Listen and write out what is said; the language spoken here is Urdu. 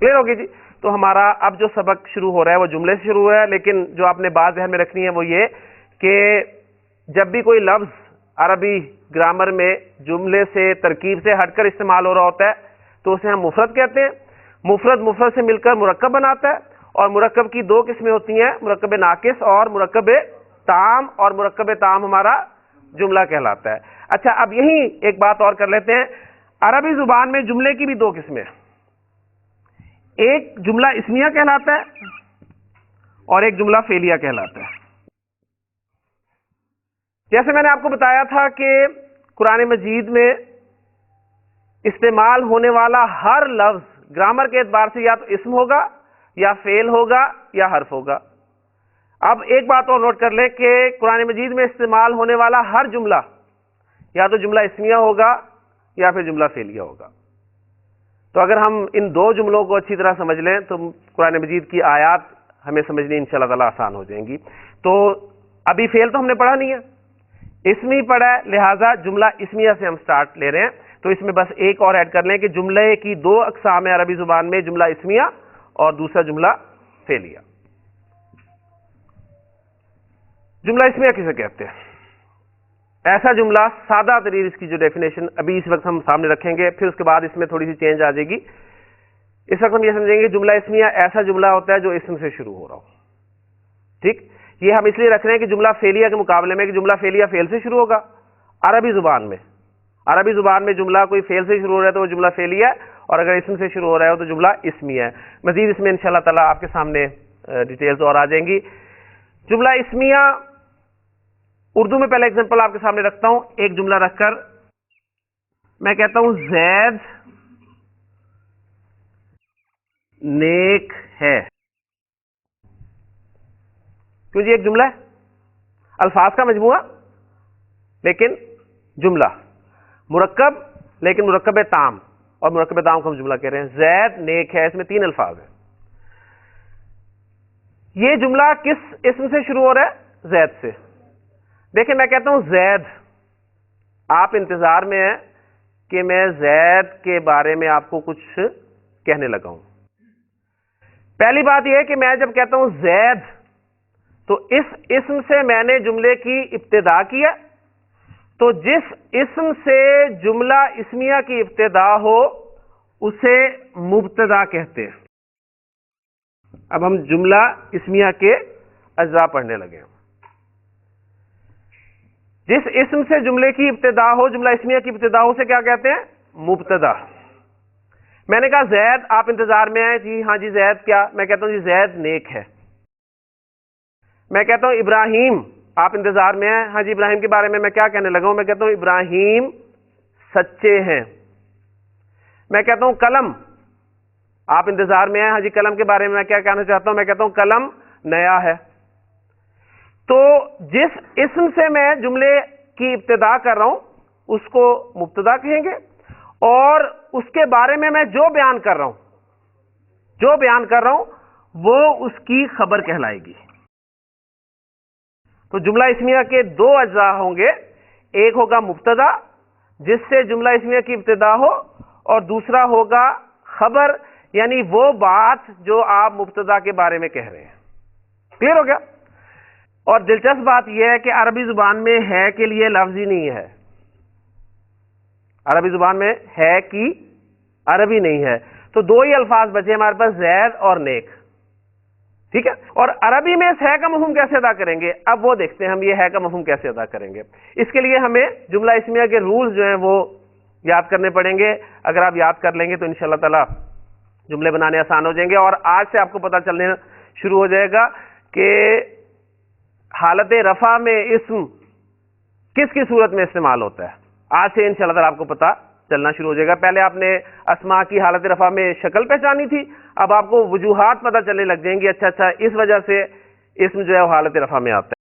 کلیئر ہوگی جی؟ تو ہمارا اب جو سبق شروع ہو رہا ہے وہ جملے سے شروع ہے، لیکن جو آپ نے بات ذہن میں رکھنی ہے وہ یہ کہ جب بھی کوئی لفظ عربی گرامر میں جملے سے ترکیب سے ہٹ کر استعمال ہو رہا ہوتا ہے تو اسے ہم مفرد کہتے ہیں. مفرد مفرد سے مل کر مرکب بناتا ہے، اور مرکب کی دو قسمیں ہوتی ہیں، مرکب ناقص اور مرکب تام، اور مرکب تام ہمارا جملہ کہلاتا ہے. اچھا، اب یہی ایک بات اور کر لیتے ہیں. عربی زبان میں جملے کی بھی دو قسمیں، ایک جملہ اسمیہ کہلاتا ہے اور ایک جملہ فعلیہ کہلاتا ہے. جیسے میں نے آپ کو بتایا تھا کہ قرآن مجید میں استعمال ہونے والا ہر لفظ گرامر کے اعتبار سے یا تو اسم ہوگا یا فعل ہوگا یا حرف ہوگا. اب ایک بات اور نوٹ کر لیں کہ قرآن مجید میں استعمال ہونے والا ہر جملہ یا تو جملہ اسمیہ ہوگا یا پھر جملہ فعلیہ ہوگا. تو اگر ہم ان دو جملوں کو اچھی طرح سمجھ لیں تو قرآن مجید کی آیات ہمیں سمجھنی انشاءاللہ تعالی آسان ہو جائیں گی. تو ابھی فعل تو ہم نے پڑھا نہیں ہے، اسمی پڑھا ہے، لہٰذا جملہ اسمیہ سے ہم سٹارٹ لے رہے ہیں. تو اس میں بس ایک اور ایڈ کر لیں کہ جملے کی دو اقسام ہیں عربی زبان میں، جملہ اسمیہ اور دوسرا جملہ فعلیہ. جملہ اسمیہ کسے کہتے ہیں؟ ایسا جملہ، سادہ ترین اس کی جو ڈیفینیشن ابھی اس وقت ہم سامنے رکھیں گے، پھر اس کے بعد اس میں تھوڑی سی چینج آ جائے گی. اس وقت ہم یہ سمجھیں گے جملہ اسمیہ ایسا جملہ ہوتا ہے جو اسم سے شروع ہو رہا ہو. ٹھیک، یہ ہم اس لیے رکھ رہے ہیں کہ جملہ فعلیہ کے مقابلے میں کہ جملہ فعلیہ فعل سے شروع ہوگا. عربی زبان میں جملہ کوئی فعل سے شروع ہو رہا ہے تو وہ جملہ فعلیہ ہے، اور اگر اسم سے شروع ہو رہا ہے تو جملہ اسمیہ ہے. مزید اس میں انشاءاللہ تعالیٰ آپ کے سامنے ڈیٹیلز اور آ جائیں گی. جملہ اسمیہ اردو میں پہلے ایگزامپل آپ کے سامنے رکھتا ہوں. ایک جملہ رکھ کر میں کہتا ہوں زید نیک ہے. کیوں جی؟ ایک جملہ ہے، الفاظ کا مجموعہ لیکن جملہ، مرکب لیکن مرکب تام، اور مرکب تام کو ہم جملہ کہہ رہے ہیں. زید نیک ہے، اس میں تین الفاظ ہیں. یہ جملہ کس اسم سے شروع ہو رہا ہے؟ زید سے. دیکھیں میں کہتا ہوں زید، آپ انتظار میں ہیں کہ میں زید کے بارے میں آپ کو کچھ کہنے لگا ہوں. پہلی بات یہ ہے کہ میں جب کہتا ہوں زید تو اس اسم سے میں نے جملے کی ابتدا کی ہے. تو جس اسم سے جملہ اسمیہ کی ابتدا ہو اسے مبتدا کہتے ہیں. اب ہم جملہ اسمیہ کے اجزاء پڑھنے لگے ہیں. جس اسم سے جملے کی ابتدا ہو، جملہ اسمیہ کی ابتدا ہو، سے کیا کہتے ہیں؟ مبتدا. میں نے کہا زید، آپ انتظار میں ہیں جی ہاں جی زید کیا؟ میں کہتا ہوں جی زید نیک ہے. میں کہتا ہوں ابراہیم، آپ انتظار میں ہیں، ہاں جی ابراہیم کے بارے میں میں کیا کہنے لگا ہوں؟ میں کہتا ہوں ابراہیم سچے ہیں. میں کہتا ہوں قلم، آپ انتظار میں ہیں، ہاں جی قلم کے بارے میں میں کیا کہنا چاہتا ہوں؟ میں کہتا ہوں قلم نیا ہے. تو جس اسم سے میں جملے کی ابتدا کر رہا ہوں اس کو مبتدا کہیں گے، اور اس کے بارے میں میں جو بیان کر رہا ہوں وہ اس کی خبر کہلائے گی. تو جملہ اسمیہ کے دو اجزاء ہوں گے، ایک ہوگا مبتدا جس سے جملہ اسمیہ کی ابتدا ہو، اور دوسرا ہوگا خبر، یعنی وہ بات جو آپ مبتدا کے بارے میں کہہ رہے ہیں. کلیئر ہو گیا؟ اور دلچسپ بات یہ ہے کہ عربی زبان میں ہے کے لیے لفظ ہی نہیں ہے. عربی زبان میں ہے کی عربی نہیں ہے، تو دو ہی الفاظ بچے ہمارے پاس، زید اور نیک. ٹھیک ہے؟ اور عربی میں اس ہے کا مفہوم کیسے ادا کریں گے؟ اب وہ دیکھتے ہیں ہم یہ ہے کا مفہوم کیسے ادا کریں گے. اس کے لیے ہمیں جملہ اسمیہ کے رولز جو ہیں وہ یاد کرنے پڑیں گے. اگر آپ یاد کر لیں گے تو انشاءاللہ تعالی جملے بنانے آسان ہو جائیں گے. اور آج سے آپ کو پتہ چلنے شروع ہو جائے گا کہ حالت رفع میں اسم کس کی صورت میں استعمال ہوتا ہے. آج سے انشاءاللہ تعالی آپ کو پتہ چلنا شروع ہو جائے گا. پہلے آپ نے اسماء کی حالت رفع میں شکل پہچانی تھی، اب آپ کو وجوہات پتہ چلنے لگ جائیں گی. اچھا اس وجہ سے اسم جو ہے وہ حالت رفع میں آتا ہے.